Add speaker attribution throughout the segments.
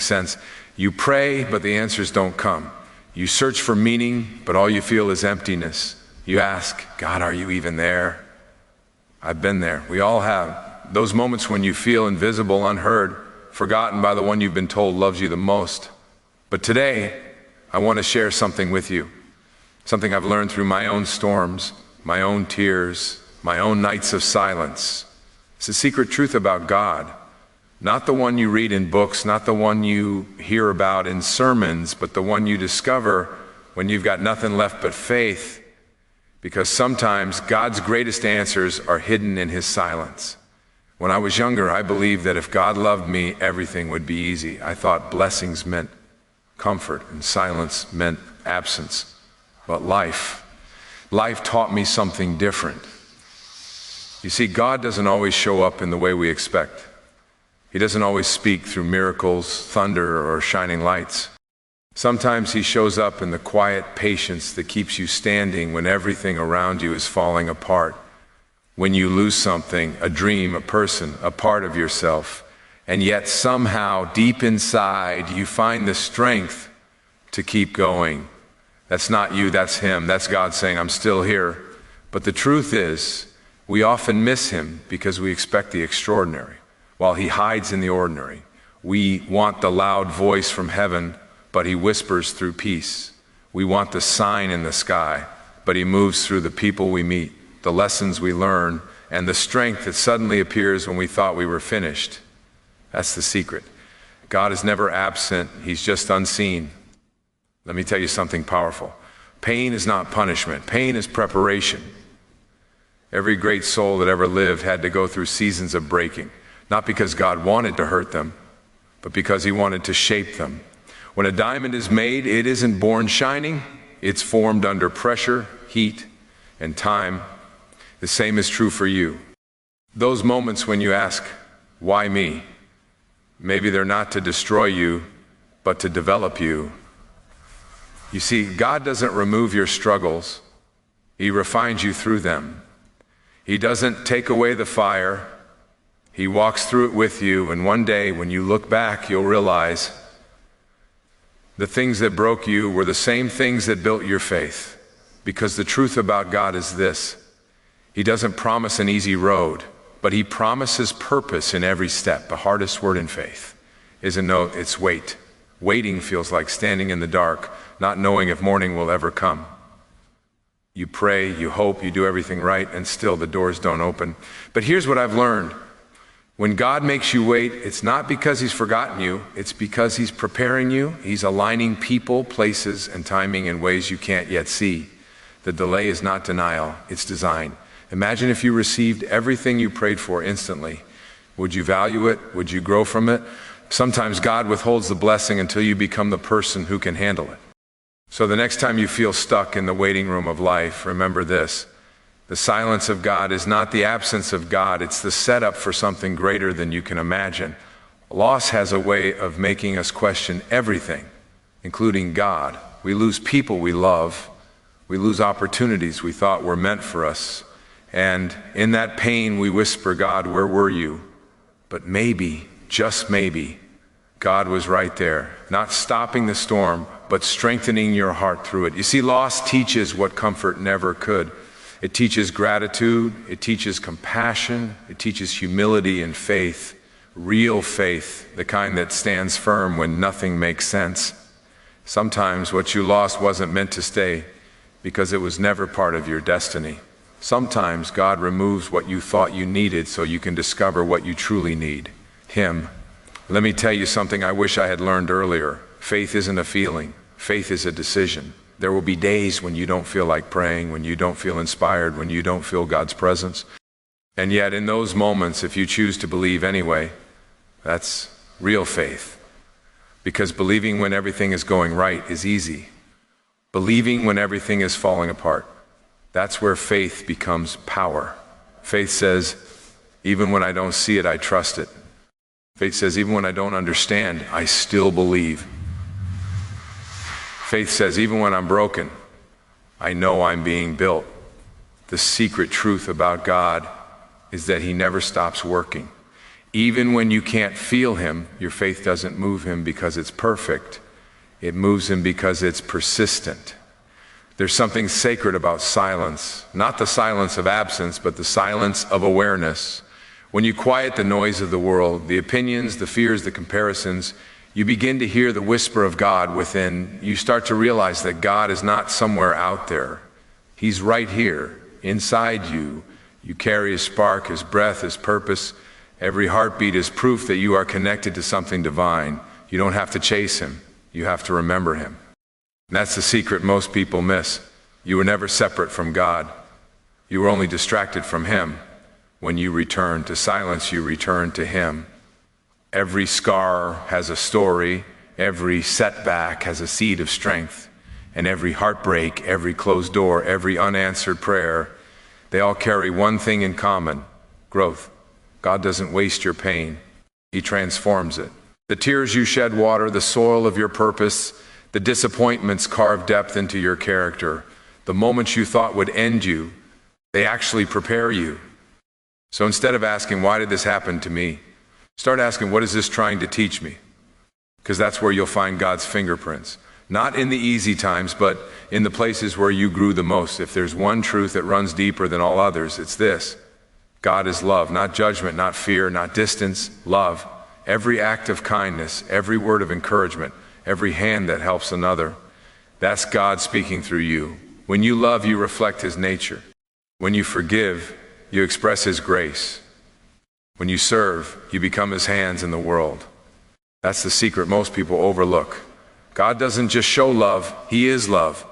Speaker 1: making sense. You pray, but the answers don't come. You search for meaning, but all you feel is emptiness. You ask, God, are you even there? I've been there. We all have. Those moments when you feel invisible, unheard, forgotten by the one you've been told loves you the most. But today, I want to share something with you. Something I've learned through my own storms, my own tears, my own nights of silence. It's a secret truth about God. Not the one you read in books, not the one you hear about in sermons, but the one you discover when you've got nothing left but faith. Because sometimes God's greatest answers are hidden in his silence. When I was younger, I believed that if God loved me, everything would be easy. I thought blessings meant comfort and silence meant absence. But life taught me something different. You see, God doesn't always show up in the way we expect. He doesn't always speak through miracles, thunder, or shining lights. Sometimes he shows up in the quiet patience that keeps you standing when everything around you is falling apart. When you lose something, a dream, a person, a part of yourself, and yet somehow deep inside you find the strength to keep going. That's not you, that's him. That's God saying, I'm still here. But the truth is, we often miss him because we expect the extraordinary, while he hides in the ordinary. We want the loud voice from heaven, but he whispers through peace. We want the sign in the sky, but he moves through the people we meet, the lessons we learn, and the strength that suddenly appears when we thought we were finished. That's the secret. God is never absent, he's just unseen. Let me tell you something powerful. Pain is not punishment, pain is preparation. Every great soul that ever lived had to go through seasons of breaking, not because God wanted to hurt them, but because he wanted to shape them. When a diamond is made, it isn't born shining, it's formed under pressure, heat, and time. The same is true for you. Those moments when you ask, why me? Maybe they're not to destroy you, but to develop you. You see, God doesn't remove your struggles, he refines you through them. He doesn't take away the fire, he walks through it with you, and one day when you look back, you'll realize the things that broke you were the same things that built your faith. Because the truth about God is this: he doesn't promise an easy road, but he promises purpose in every step. The hardest word in faith isn't no, it's wait. Waiting feels like standing in the dark, not knowing if morning will ever come. You pray, you hope, you do everything right, and still the doors don't open. But here's what I've learned. When God makes you wait, it's not because he's forgotten you, it's because he's preparing you. He's aligning people, places, and timing in ways you can't yet see. The delay is not denial, it's design. Imagine if you received everything you prayed for instantly. Would you value it? Would you grow from it? Sometimes God withholds the blessing until you become the person who can handle it. So the next time you feel stuck in the waiting room of life, remember this: the silence of God is not the absence of God, it's the setup for something greater than you can imagine. Loss has a way of making us question everything, including God. We lose people we love, we lose opportunities we thought were meant for us, and in that pain we whisper, God, where were you? But maybe, just maybe, God was right there, not stopping the storm, but strengthening your heart through it. You see, loss teaches what comfort never could. It teaches gratitude, it teaches compassion, it teaches humility and faith, real faith, the kind that stands firm when nothing makes sense. Sometimes what you lost wasn't meant to stay because it was never part of your destiny. Sometimes God removes what you thought you needed so you can discover what you truly need, him. Let me tell you something I wish I had learned earlier. Faith isn't a feeling, faith is a decision. There will be days when you don't feel like praying, when you don't feel inspired, when you don't feel God's presence. And yet in those moments, if you choose to believe anyway, that's real faith. Because believing when everything is going right is easy. Believing when everything is falling apart, that's where faith becomes power. Faith says, even when I don't see it, I trust it. Faith says, even when I don't understand, I still believe. Faith says, even when I'm broken, I know I'm being built. The secret truth about God is that he never stops working. Even when you can't feel him, your faith doesn't move him because it's perfect. It moves him because it's persistent. There's something sacred about silence, not the silence of absence, but the silence of awareness. When you quiet the noise of the world, the opinions, the fears, the comparisons, you begin to hear the whisper of God within. You start to realize that God is not somewhere out there. He's right here, inside you. You carry his spark, his breath, his purpose. Every heartbeat is proof that you are connected to something divine. You don't have to chase him. You have to remember him. And that's the secret most people miss. You were never separate from God. You were only distracted from him. When you return to silence, you return to him. Every scar has a story. Every setback has a seed of strength. And every heartbreak, every closed door, every unanswered prayer, they all carry one thing in common: growth. God doesn't waste your pain. He transforms it. The tears you shed water the soil of your purpose. The disappointments carve depth into your character. The moments you thought would end you, they actually prepare you. So instead of asking, why did this happen to me? Start asking, what is this trying to teach me? Because that's where you'll find God's fingerprints. Not in the easy times, but in the places where you grew the most. If there's one truth that runs deeper than all others, it's this: God is love, not judgment, not fear, not distance, love. Every act of kindness, every word of encouragement, every hand that helps another, that's God speaking through you. When you love, you reflect his nature. When you forgive, you express his grace. When you serve, you become his hands in the world. That's the secret most people overlook. God doesn't just show love, he is love.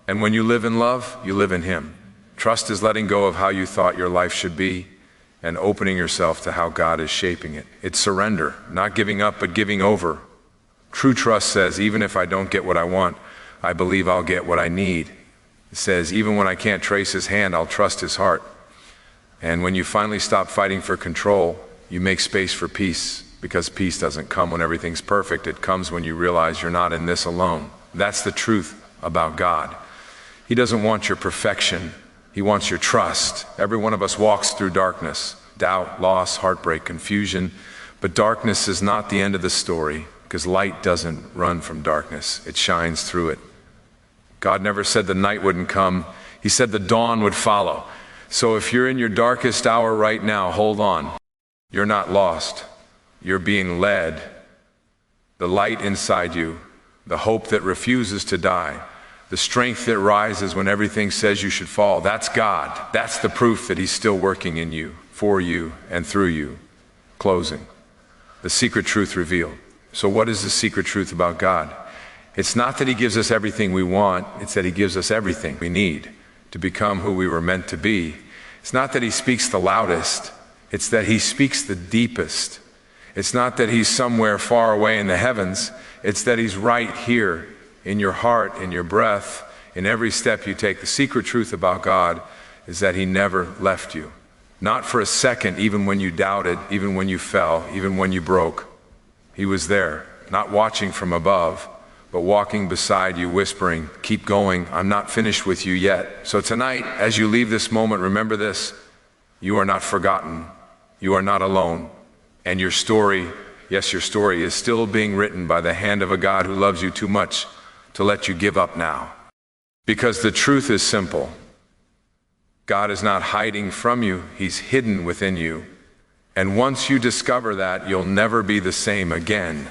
Speaker 1: And when you live in love, you live in him. Trust is letting go of how you thought your life should be and opening yourself to how God is shaping it. It's surrender, not giving up, but giving over. True trust says, even if I don't get what I want, I believe I'll get what I need. It says, even when I can't trace his hand, I'll trust his heart. And when you finally stop fighting for control, you make space for peace, because peace doesn't come when everything's perfect. It comes when you realize you're not in this alone. That's the truth about God. He doesn't want your perfection. He wants your trust. Every one of us walks through darkness, doubt, loss, heartbreak, confusion. But darkness is not the end of the story, because light doesn't run from darkness. It shines through it. God never said the night wouldn't come. He said the dawn would follow. So if you're in your darkest hour right now, hold on. You're not lost. You're being led. The light inside you, the hope that refuses to die, the strength that rises when everything says you should fall, that's God. That's the proof that he's still working in you, for you, and through you. Closing. The secret truth revealed. So what is the secret truth about God? It's not that he gives us everything we want, it's that he gives us everything we need to become who we were meant to be. It's not that he speaks the loudest, it's that he speaks the deepest. It's not that he's somewhere far away in the heavens, it's that he's right here in your heart, in your breath, in every step you take. The secret truth about God is that he never left you. Not for a second, even when you doubted, even when you fell, even when you broke. He was there, not watching from above, but walking beside you, whispering, keep going, I'm not finished with you yet. So tonight, as you leave this moment, remember this: you are not forgotten, you are not alone, and your story, yes, your story is still being written by the hand of a God who loves you too much to let you give up now. Because the truth is simple. God is not hiding from you, he's hidden within you. And once you discover that, you'll never be the same again.